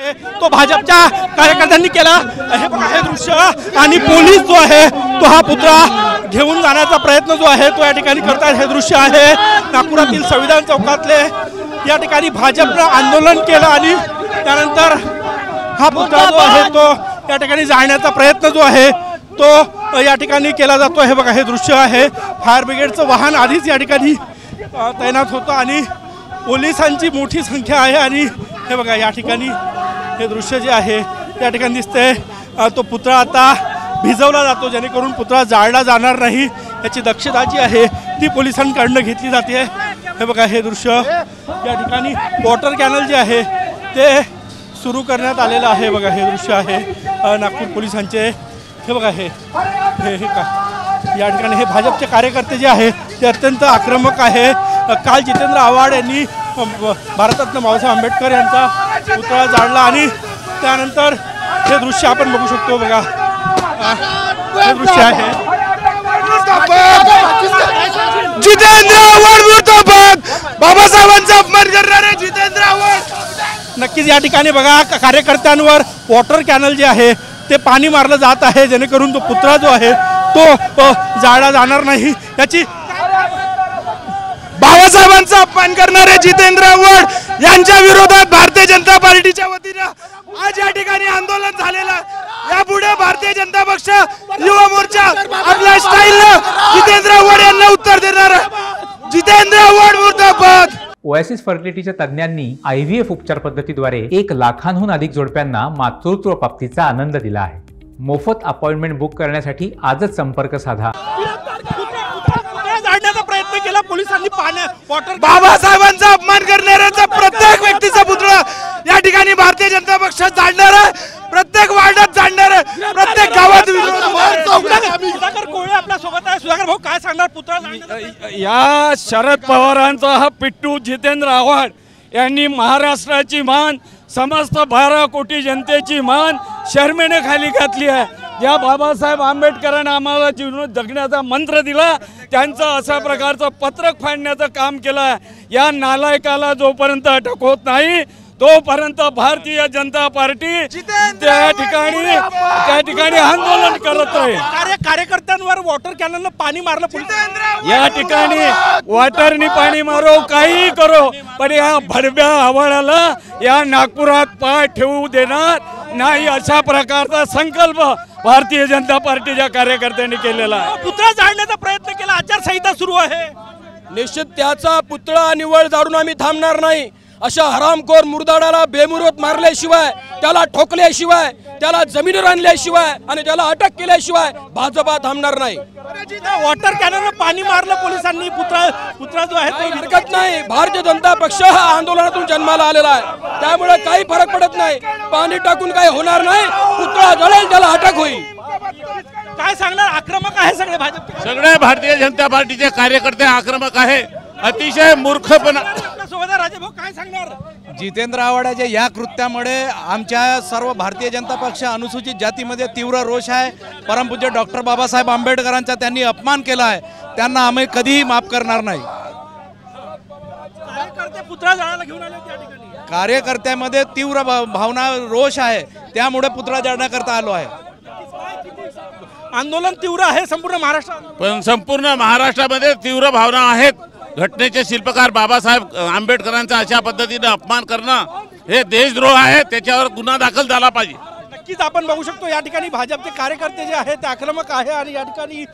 आहे तो भाजपच्या कार्यकर्त्यांनी केला। हे बघा हे दृश्य आणि पोलीस जो आहे तो हा पुतळा घेऊन जाण्याचा प्रयत्न जो आहे तो या ठिकाणी करतात। हे दृश्य आहे नागपुरातील संविधान चौकातले। या ठिकाणी भाजपनं आंदोलन केलं आणि त्यानंतर हा पुतळा जो आहे तो या ठिकाणी जाळण्याचा प्रयत्न जो आहे तो या ठिकाणी केला जातो। हे बघा हे दृश्य आहे फायर ब्रिगेडचं वाहन आधीच या ठिकाणी तैनात होतं आणि पोलिसांची मोठी संख्या आहे आणि हे बघा या ठिकाणी हे दृश्य जे आहे त्या ठिकाणी दिसते तो पुतळा आता भिजवला जातो जेणेकरून पुतळा जाळला जाणार नाही याची दक्षता जी आहे ती पोलिसांकडून घेतली जाते। हे बघा हे दृश्य या ठिकाणी वॉटर कॅनल जे आहे ते सुरू करण्यात आलेलं आहे। बघा हे दृश्य आहे नागपूर पोलिसांचे। हे बघा हे का या ठिकाणी हे भाजपचे कार्यकर्ते जे आहे ते अत्यंत आक्रमक आहे। काल जितेंद्र आव्हाड यांनी भारतरत्न बाबासाहेब आंबेडकर यांचा पुतळा जाळला आणि त्यानंतर हे दृश्य आपण बघू शकतो। बघा हे दृश्य आहे जितेंद्र आव्हाड मुर्दाबाद, बाबासाहेबांचा अपमान करणारे जितेंद्र आव्हाड। नक्कीच या ठिकाणी बघा कार्यकर्त्यांवर वॉटर कॅनल जे आहे ते पाणी मारलं जात आहे जेणेकरून तो पुतळा जो आहे तो जाळला जाणार नाही याची। बाबासाहेबांचा अपमान करणारे जितेंद्र आव्हाड यांच्या विरोधात भारतीय जनता पार्टीच्या वतीनं आज या ठिकाणी आंदोलन झालेलं। यापुढे भारतीय जनता पक्ष युवा मोर्चा आपल्या स्टाईलनं जितेंद्र आव्हाड यांना उत्तर देणार। जितेंद्र आव्हाड मुर्दाबाद। ओएसिस फर्टिलिटीच्या तज्ञांनी IVF उपचार पद्धतीद्वारे 1 लाखांहून अधिक जोडप्यांना मातृत्व प्राप्तीचा आनंद दिला आहे। मोफत अपॉइंटमेंट बुक करण्यासाठी आजच संपर्क साधा। जाळण्याचा प्रयत्न केला पोलिसांनी वॉटर बाबासाहेबांचा अपमान करणाऱ्याचा प्रत्येक व्यक्तीचा पुतळा या ठिकाणी भारतीय जनता पक्ष जाळणार आहे। प्रत्येक वार्डात जाळणार आहे, प्रत्येक गावात सुधाकर कोळे आपल्या सोबत आहे। सुधाकर भाऊ काय सांगणार पुतळा या शरद पवारांचा हा पिट्टू जितेंद्र आव्हाड यांनी महाराष्ट्राची मान, समस्त 12 कोटी जनतेची मान शर्मेने खाली घातली आहे। या बाबासाहेब आंबेडकरांना आम्हाला जीवन जगण्याचा मंत्र दिला, त्यांचं अशा प्रकारचं पत्रक फाडण्याचं काम केलं आहे। या नालायकाला जोपर्यंत अटक होत नाही तोपर्यंत भारतीय जनता पार्टी त्या ठिकाणी आंदोलन करत आहे। कार्यकर्त्यांवर वॉटर कॅनलनं पाणी मारलं पोलिसांनी। या ठिकाणी वॉटरनी पाणी मारो काही करो पण या भडव्या आव्हाडाला या नागपुरात पाय ठेवू देणार नाही अशा प्रकारचा संकल्प भारतीय जनता पार्टीच्या कार्यकर्त्यांनी केलेला आहे। पुतळा जाळण्याचा प्रयत्न केला, आचारसंहिता सुरू आहे। निश्चित त्याचा पुतळा निवळ जाळून आम्ही थांबणार नाही। अशा हरामखोर मुर्दाडाला बेमुरत मारल्याशिवाय, त्याला ठोकल्याशिवाय, त्याला जमिनीवर आणल्याशिवाय आणि त्याला अटक केल्याशिवाय भाजपा थांबणार नाही। वॉटर कॅनलनं पाणी मारलं पोलिसांनी, पुतळा जो आहे तो हरकत नाही। भारतीय जनता पक्ष हा आंदोलनातून जन्माला आलेला आहे, त्यामुळे काही फरक पडत नाही। पाणी टाकून काही होणार नाही, पुतळा जळेल, त्याला अटक होईल। काय सांगणार आक्रमक आहे सगळे भाजप? सगळे भारतीय जनता पार्टीचे कार्यकर्ते आक्रमक आहे, अतिशय मूर्खपणा। राजेभाऊ काय सांगणार? जितेंद्र आव्हाडाच्या या कृत्यामुळे आमच्या सर्व भारतीय जनता पक्ष अनुसूचित जातीमध्ये तीव्र रोष आहे। परमपूज्य डॉक्टर बाबासाहेब आंबेडकरांचा त्यांनी अपमान केला आहे, त्यांना आम्ही कधीही माफ करणार नाही। कार्यकर्ते पुतळा जाळायला घेऊन आले त्या ठिकाणी, कार्यकर्त्यामध्ये तीव्र भावना रोष आहे, त्यामुळे पुतळा जाळण्याकरता आलो आहे। आंदोलन तीव्र आहे संपूर्ण महाराष्ट्रात, पण संपूर्ण महाराष्ट्रामध्ये तीव्र भावना आहेत। घटनेचे शिल्पकार बाबासाहेब आंबेडकरांचा अशा पद्धतीने अपमान करणं हे देशद्रोह आहे, त्याच्यावर गुन्हा दाखल झाला पाहिजे। नक्कीच आपण बघू शकतो या ठिकाणी भाजपचे कार्यकर्ते जे आहेत ते आक्रमक आहे आणि या ठिकाणी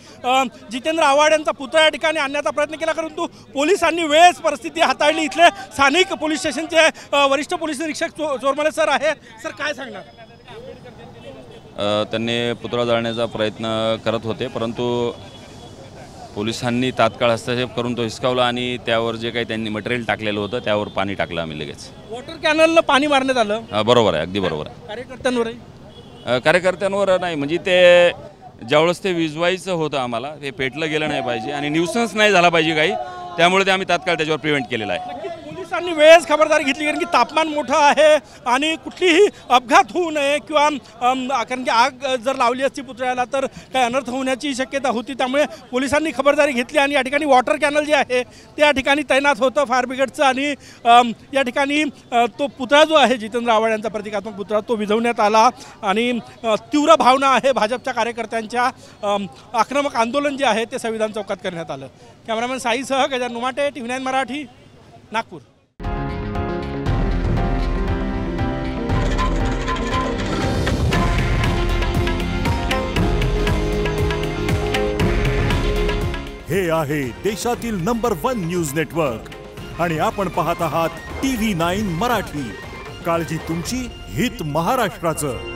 जितेंद्र आव्हाड यांचा पुतळा या ठिकाणी आणण्याचा प्रयत्न केला, परंतु पोलिसांनी वेळेस परिस्थिती हाताळली। इथले स्थानिक पोलीस स्टेशनचे वरिष्ठ पोलीस निरीक्षक चोरमले सर आहे, सर काय सांगणार? त्यांनी पुतळा जाळण्याचा प्रयत्न करत होते, परंतु पोलिसांनी तात्काळ हस्तक्षेप करून तो हिसकावला आणि त्यावर जे काही त्यांनी मटेरियल टाकलेलं होतं त्यावर पाणी टाकलं आम्ही लगेच। वॉटर कॅनलनं पाणी मारण्यात आलं? बरोबर आहे, अगदी बरोबर आहे। कार्यकर्त्यांवर नाही, म्हणजे ते ज्यावेळेस ते विजवायचं होतं आम्हाला ते पेटलं गेलं नाही पाहिजे आणि न्यूसन्स नाही झाला पाहिजे काही, त्यामुळे ते आम्ही तात्काळ त्याच्यावर प्रिव्हेंट केलेलं आहे। पोलिसांनी वेळेस खबरदारी घेतली, कारण की तापमान मोठं आहे आणि कुठलीही अपघात होऊ नये किंवा कारण की आग जर लावली असती पुतळ्याला तर काही अनर्थ होण्याची शक्यता होती. त्यामुळे पोलिसांनी खबरदारी घेतली आणि या ठिकाणी वॉटर कॅनल जे आहे त्या ठिकाणी तैनात होतं फायर ब्रिगेडचं आणि या ठिकाणी तो पुतळा जो आहे जितेंद्र आव्हाड यांचा प्रतिकात्मक पुतळा तो विझवण्यात आला आणि तीव्र भावना आहे भाजपच्या कार्यकर्त्यांच्या. आक्रमक आंदोलन जे आहे ते संविधान चौकात करण्यात आलं. कॅमेरामॅन साईसह गजानन नुमाटे, TV9 मराठी, नागपूर. हे आहे देशातील नंबर 1 न्यूज नेटवर्क आणि आपण पाहत आहात TV9 मराठी. काळजी तुमची, हित महाराष्ट्राचं.